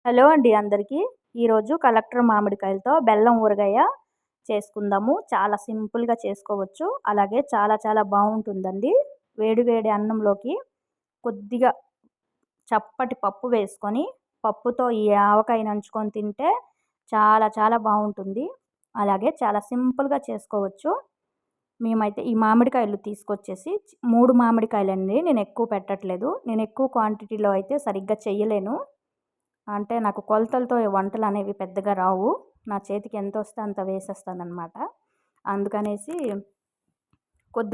Hello అండి అందరికీ. ఈరోజు కలెక్టర్ మామిడికాయలతో బెల్లం ఊరగాయ చేసుకుందాము. చాలా సింపుల్‌గా చేసుకోవచ్చు. అలాగే చాలా చాలా బావుంటుందండి. వేడి వేడి అన్నంలోకి కొద్దిగా చప్పటి పప్పు వేసుకొని, పప్పుతో ఈ ఆవకాయ నంచుకొని తింటే చాలా చాలా బావుంటుంది. అలాగే చాలా సింపుల్‌గా చేసుకోవచ్చు. మేమైతే ఈ మామిడికాయలు తీసుకొచ్చేసి 3 మామిడికాయలండి. నేను ఎక్కువ పెట్టట్లేదు. నేను ఎక్కువ క్వాంటిటీలో అయితే సరిగ్గా చెయ్యలేను. అంటే నాకు కొలతలతో వంటలనేవి పెద్దగా రావు. నా చేతికి ఎంతొస్తే అంత వేసేస్తాననమాట. అందుకనేసి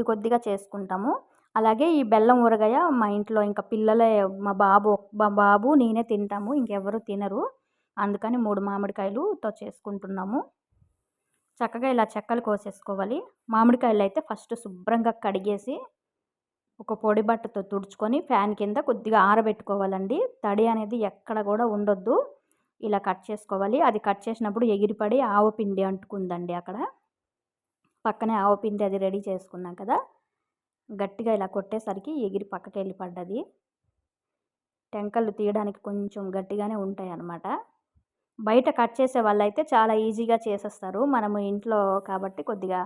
కొద్దిగా చేసుకుంటాము. అలాగే ఈ బెల్లం ఊరగాయ మా ఇంట్లో ఇంకా పిల్లలే మా బాబు నేనే తింటాము. ఇంకెవరు తినరు. అందుకని 3 మామిడికాయలుతో చేసుకుంటున్నాము. చక్కగా ఇలా చెక్కలు కోసేసుకోవాలి. మామిడికాయలైతే ఫస్ట్ శుభ్రంగా కడిగేసి ఒక పొడి బట్టతో తుడుచుకొని ఫ్యాన్ కింద కొద్దిగా ఆరబెట్టుకోవాలండి. తడి అనేది ఎక్కడ గూడా ఉండొద్దు. ఇలా కట్ చేసుకోవాలి. అది కట్ చేసినప్పుడు ఎగిరిపడి ఆవపిండి అంటుకుందండి అక్కడ. పక్కనే ఆవపిండి అది రెడీ చేసుకున్నాం కదా! గట్టిగా ఇలా కొట్టేసరికి ఎగిరి పక్కకెళ్ళి పడ్డది. టెంకలు తీయడానికి కొంచెం గట్టిగానే ఉంటాయన్నమాట. బయట కట్ చేసే వాళ్ళైతే చాలా ఈజీగా చేసేస్తారు. మనము ఇంట్లో కాబట్టి కొద్దిగా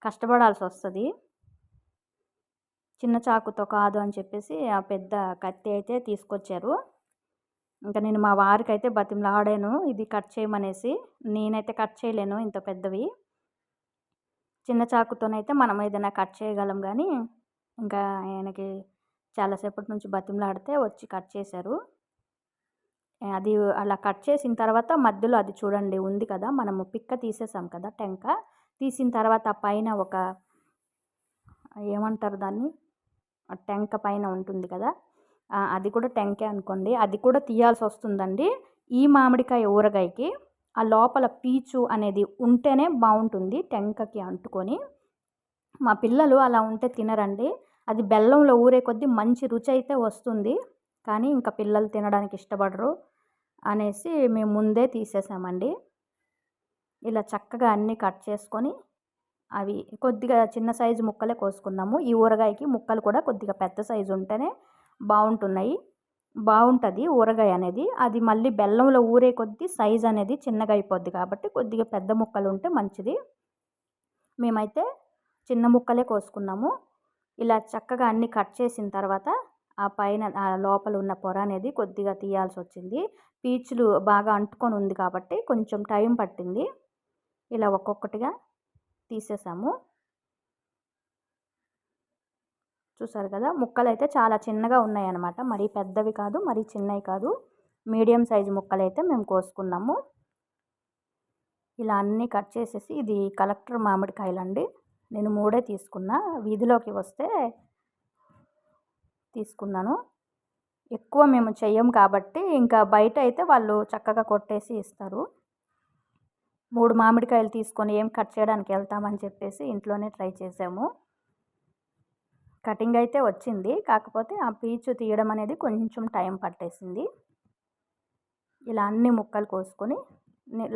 కష్టపడాల్సొస్తది. చిన్న చాకుతో కాదు అని చెప్పేసి ఆ పెద్ద కత్తి అయితే తీసుకొచ్చారు. ఇంక నేను మా వారికైతే బతిమలాడాను ఇది కట్ చేయమనేసి. నేనైతే కట్ చేయలేను ఇంత పెద్దవి. చిన్న చాకుతోనైతే మనం ఏదైనా కట్ చేయగలం గానీ, ఇంకా ఆయనకి చాలా సేపటి నుంచి బతిమలాడితే వచ్చి కట్ చేశారు. అది అలా కట్ చేసిన తర్వాత మధ్యలో అది చూడండి ఉంది కదా! మనము పిక్క తీసేసాం కదా! టెంక. తీసిన తర్వాత పైన ఒక ఏమంటారు దాన్ని? ఆ టెంక పైన ఉంటుంది కదా! అది కూడా టెంకే అనుకోండి. అది కూడా తీయాల్సొస్తుందండి. ఈ మామిడికాయ ఊరగాయకి ఆ లోపల పీచు అనేది ఉంటేనే బావుంటుంది టెంకకి అంటుకొని. మా పిల్లలు అలా ఉంటే తినరండి. అది బెల్లంలో ఊరే కొద్దీ మంచి రుచయితే వస్తుంది. కానీ ఇంకా పిల్లలు తినడానికి ఇష్టపడరు అనేసి మేము ముందే తీసేసామండి. ఇలా చక్కగా అన్నీ కట్ చేసుకొని అవి కొద్దిగా చిన్న సైజు ముక్కలే కోసుకున్నాము. ఈ ఊరగాయకి ముక్కలు కూడా కొద్దిగా పెద్ద సైజు ఉంటేనే బావుంటది ఊరగాయ అనేది. అది మళ్ళీ బెల్లంలో ఊరే కొద్దీ సైజ్ అనేది చిన్నగా అయిపోద్ది కాబట్టి కొద్దిగా పెద్ద ముక్కలు ఉంటే మంచిది. మేమైతే చిన్న ముక్కలే కోసుకున్నాము. ఇలా చక్కగా అన్నీ కట్ చేసిన తర్వాత ఆ పైన లోపల ఉన్న పొర అనేది కొద్దిగా తీయాల్సొచ్చింది. పీచులు బాగా అంటుకొని ఉంది కాబట్టి కొంచెం టైం పట్టింది. ఇలా ఒక్కొక్కటిగా తీసేసాము. చూసారు కదా! ముక్కలైతే చాలా చిన్నగా ఉన్నాయన్నమాట. మరీ పెద్దవి కాదు, మరీ చిన్నవి కాదు. మీడియం సైజు ముక్కలైతే మేము కోసుకున్నాము. ఇలా అన్నీ కట్ చేసేసి ఇది కలెక్టర్ మామిడికాయలండి. నేను 3 తీసుకున్నా. వీధిలోకి వస్తే తీసుకున్నాను. ఎక్కువ మేము చెయ్యం కాబట్టి ఇంకా బయట అయితే వాళ్ళు చక్కగా కొట్టేసి ఇస్తారు. 3 మామిడికాయలు తీసుకొని ఏం కట్ చేయడానికి వెళ్తామని చెప్పేసి ఇంట్లోనే ట్రై చేసాము. కటింగ్ అయితే వచ్చింది. కాకపోతే ఆ పీచు తీయడం అనేది కొంచెం టైం పట్టేసింది. ఇలా అన్ని ముక్కలు కోసుకొని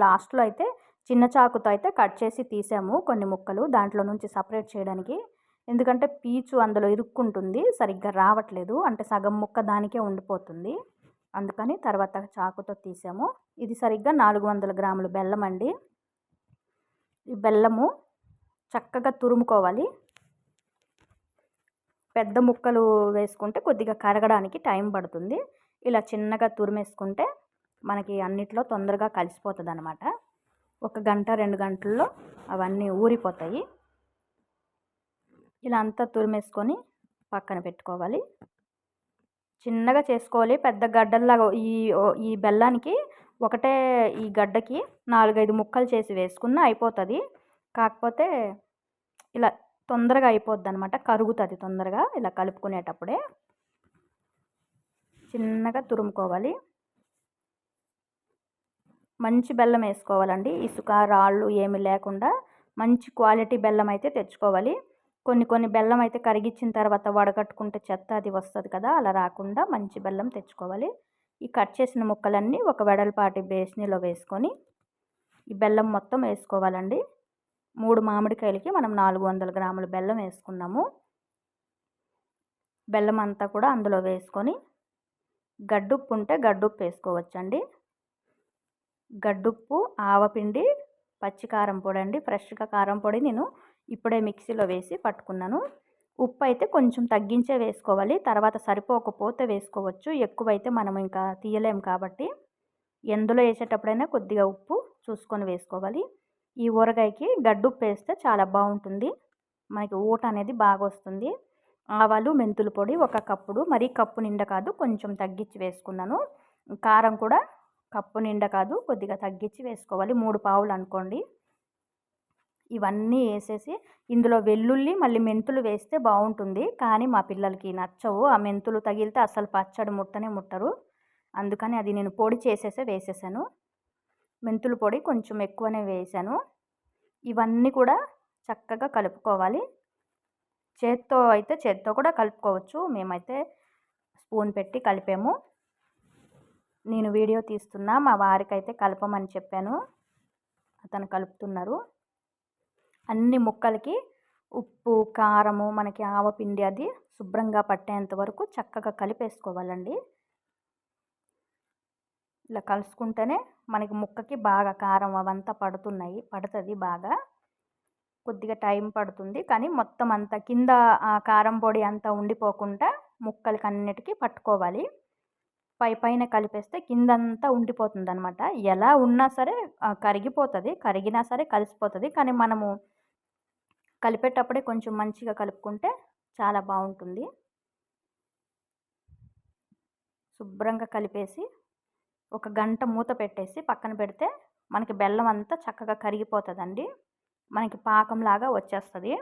లాస్ట్‌లో అయితే చిన్న చాకుతో అయితే కట్ చేసి తీసాము కొన్ని ముక్కలు దాంట్లో నుంచి సెపరేట్ చేయడానికి. ఎందుకంటే పీచు అందులో ఇరుక్కుంటుంది. సరిగ్గా రావట్లేదు. అంటే సగం ముక్క దానికే ఉండిపోతుంది. అందుకని తర్వాత చాకుతో తీసాము. ఇది సరిగ్గా 400 గ్రాముల బెల్లం అండి. ఈ బెల్లము చక్కగా తురుముకోవాలి. పెద్ద ముక్కలు వేసుకుంటే కొద్దిగా కరగడానికి టైం పడుతుంది. ఇలా చిన్నగా తురిమేసుకుంటే మనకి అన్నిట్లో తొందరగా కలిసిపోతదనమాట. 1 గంట, 2 గంటల్లో అవన్నీ ఊరిపోతాయి. ఇలా అంతా తురిమేసుకొని పక్కన పెట్టుకోవాలి. చిన్నగా చేసుకోవాలి. పెద్ద గడ్డల్లాగా ఈ బెల్లానికి ఒకటే ఈ గడ్డకి 4, 5 ముక్కలు చేసి వేసుకున్నా అయిపోతది. కాకపోతే ఇలా తొందరగా అయిపోద్దనమాట. కరుగుతది తొందరగా ఇలా కలుపుకునేటప్పుడే. చిన్నగా తురుముకోవాలి. మంచి బెల్లం వేసుకోవాలండి. ఇసుక, రాళ్ళు ఏమి లేకుండా మంచి క్వాలిటీ బెల్లం అయితే తెచ్చుకోవాలి. కొన్ని బెల్లం అయితే కరిగిచ్చిన తర్వాత వడగట్టుకుంటే చెత్త అది వస్తది కదా! అలా రాకుండా మంచి బెల్లం తెచ్చుకోవాలి. ఈ కట్ చేసిన ముక్కలన్నీ ఒక వెడల్పాటి బేసిన్‌లో వేసుకొని ఈ బెల్లం మొత్తం వేసుకోవాలండి. 3 మామిడికాయలకి మనం 400 గ్రాముల బెల్లం వేసుకున్నాము. బెల్లం అంతా కూడా అందులో వేసుకొని గడ్డుప్పు ఉంటే గడ్డుప్పు వేసుకోవచ్చండి. గడ్డుప్పు, ఆవపిండి, పచ్చి కారం పొడి అండి. ఫ్రెష్‌గా కారం పొడి నేను ఇప్పుడే మిక్సీలో వేసి పట్టుకున్నాను. ఉప్పు అయితే కొంచెం తగ్గించే వేసుకోవాలి. తర్వాత సరిపోకపోతే వేసుకోవచ్చు. ఎక్కువైతే మనం ఇంకా తీయలేం కాబట్టి ఎందులో ఏసేటప్పుడైనా కొద్దిగా ఉప్పు చూసుకొని వేసుకోవాలి. ఈ ఊరగాయకి గడ్డుప్పు వేస్తే చాలా బాగుంటుంది. మనకి ఊట అనేది బాగా వస్తుంది. ఆవాలు, మెంతుల పొడి ఒక కప్పుడు, మరీ కప్పు నిండా కాదు, కొంచెం తగ్గించి వేసుకున్నాను. కారం కూడా కప్పు నిండా కాదు, కొద్దిగా తగ్గించి వేసుకోవాలి. 3 పావులు అనుకోండి. ఇవన్నీ వేసేసి ఇందులో వెల్లుల్లి మళ్ళీ మెంతులు వేస్తే బాగుంటుంది. కానీ మా పిల్లలకి నచ్చవు. ఆ మెంతులు తగిలితే అసలు పచ్చడి ముట్టనే ముట్టరు. అందుకని అది నేను పొడి వేసేసాను. మెంతుల పొడి కొంచెం ఎక్కువనే వేసాను. ఇవన్నీ కూడా చక్కగా కలుపుకోవాలి. చేత్తో కూడా కలుపుకోవచ్చు. మేమైతే స్పూన్ పెట్టి కలిపాము. నేను వీడియో తీస్తున్నా. మా వారికైతే కలపమని చెప్పాను. అతను కలుపుతున్నారు. అన్ని ముక్కలకి ఉప్పు, కారము, మనకి ఆవపిండి అది శుభ్రంగా పట్టేంత వరకు చక్కగా కలిపేసుకోవాలండి. ఇలా కలుసుకుంటేనే మనకి ముక్కకి బాగా కారం అవంతా పడుతుంది బాగా. కొద్దిగా టైం పడుతుంది. కానీ మొత్తం అంతా కింద ఆ కారం పొడి అంతా ఉండిపోకుండా ముక్కలకి అన్నిటికీ పట్టుకోవాలి. పైన కలిపేస్తే కిందంతా ఉండిపోతుందనమాట. ఎలా ఉన్నా సరే కరిగిపోతుంది. కరిగినా సరే కలిసిపోతుంది. కానీ మనము కలిపేటప్పుడే కొంచెం మంచిగా కలుపుకుంటే చాలా బాగుంటుంది. శుభ్రంగా కలిపేసి ఒక గంట మూత పెట్టేసి పక్కన పెడితే మనకి బెల్లం అంతా చక్కగా కరిగిపోతుందండి. మనకి పాకంలాగా వచ్చేస్తుంది.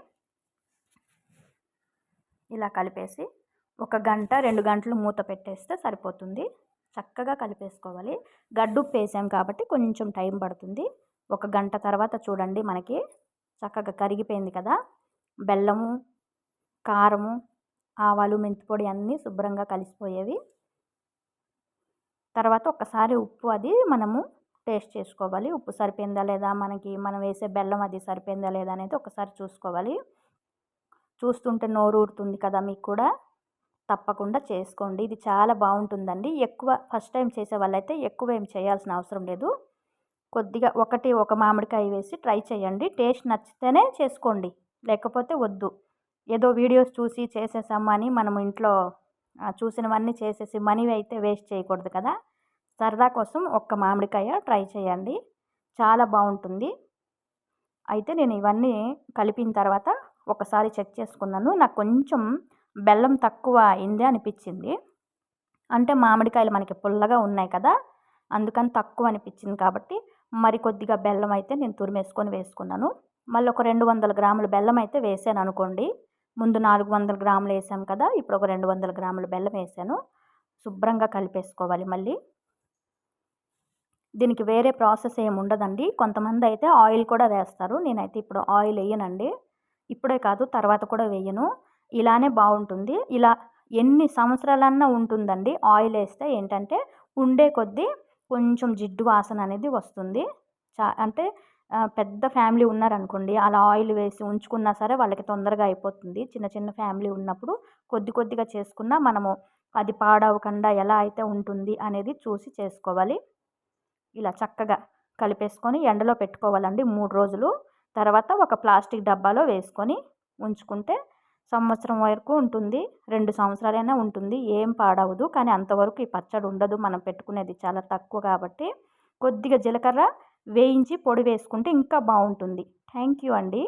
ఇలా కలిపేసి ఒక గంట 2 గంటలు మూత పెట్టేస్తే సరిపోతుంది. చక్కగా కలిపేసుకోవాలి. గడ్డుప్పు వేసాం కాబట్టి కొంచెం టైం పడుతుంది. ఒక గంట తర్వాత చూడండి మనకి చక్కగా కరిగిపోయింది కదా. బెల్లము, కారము, ఆవాలు, మెంతిపొడి అన్నీ శుభ్రంగా కలిసిపోయేవి. తర్వాత ఒక్కసారి ఉప్పు అది మనము టేస్ట్ చేసుకోవాలి. ఉప్పు సరిపోయిందా లేదా, మనం వేసే బెల్లం అది సరిపోయిందా లేదా అనేది ఒకసారి చూసుకోవాలి. చూస్తుంటే నోరు ఊరుతుంది కదా మీకు కూడా. తప్పకుండా చేసుకోండి. ఇది చాలా బాగుంటుందండి. ఫస్ట్ టైం చేసే వాళ్ళైతే ఎక్కువ ఏం చేయాల్సిన అవసరం లేదు. కొద్దిగా ఒక మామిడికాయ వేసి ట్రై చేయండి. టేస్ట్ నచ్చితేనే చేసుకోండి, లేకపోతే వద్దు. ఏదో వీడియోస్ చూసి చేసేసామని మనం ఇంట్లో చూసినవన్నీ చేసేసి మనీ అయితే వేస్ట్ చేయకూడదు కదా. సరదా కోసం ఒక్క మామిడికాయ ట్రై చేయండి, చాలా బాగుంటుంది. అయితే నేను ఇవన్నీ కలిపిన తర్వాత ఒకసారి చెక్ చేసుకున్నాను. నాకు కొంచెం బెల్లం తక్కువ అయింది అనిపించింది. అంటే మామిడికాయలు మనకి పుల్లగా ఉన్నాయి కదా, అందుకని తక్కువ అనిపించింది కాబట్టి మరి కొద్దిగా బెల్లం అయితే నేను తురిమేసుకొని వేసుకున్నాను. మళ్ళీ ఒక 200 గ్రాముల బెల్లం అయితే వేసాను అనుకోండి. ముందు 400 గ్రాములు వేసాం కదా, ఇప్పుడు ఒక 200 గ్రాముల బెల్లం వేసాను. శుభ్రంగా కలిపేసుకోవాలి. మళ్ళీ దీనికి వేరే ప్రాసెస్ ఏమి ఉండదండి. కొంతమంది అయితే ఆయిల్ కూడా వేస్తారు. నేనైతే ఇప్పుడు ఆయిల్ వేయనండి. ఇప్పుడే కాదు, తర్వాత కూడా వేయను. ఇలానే బాగుంటుంది. ఇలా ఎన్ని సంవత్సరాలన్నా ఉంటుందండి. ఆయిల్ వేస్తే ఏంటంటే ఉండే కొద్దీ కొంచెం జిడ్డు వాసన అనేది వస్తుంది. అంటే పెద్ద ఫ్యామిలీ ఉన్నారనుకోండి, అలా ఆయిల్ వేసి ఉంచుకున్నా సరే వాళ్ళకి తొందరగా అయిపోతుంది. చిన్న చిన్న ఫ్యామిలీ ఉన్నప్పుడు కొద్దిగా చేసుకున్నా మనము అది పాడవకుండా ఎలా అయితే ఉంటుంది అనేది చూసి చేసుకోవాలి. ఇలా చక్కగా కలిపేసుకొని ఎండలో పెట్టుకోవాలండి 3 రోజులు. తర్వాత ఒక ప్లాస్టిక్ డబ్బాలో వేసుకొని ఉంచుకుంటే సంవత్సరం వరకు ఉంటుంది. 2 సంవత్సరాలైనా ఉంటుంది. ఏం పాడవదు. కానీ అంతవరకు ఈ పచ్చడి ఉండదు. మనం పెట్టుకునేది చాలా తక్కువ కాబట్టి కొద్దిగా జీలకర్ర వేయించి పొడి వేసుకుంటే ఇంకా బాగుంటుంది. థ్యాంక్ యూ అండి.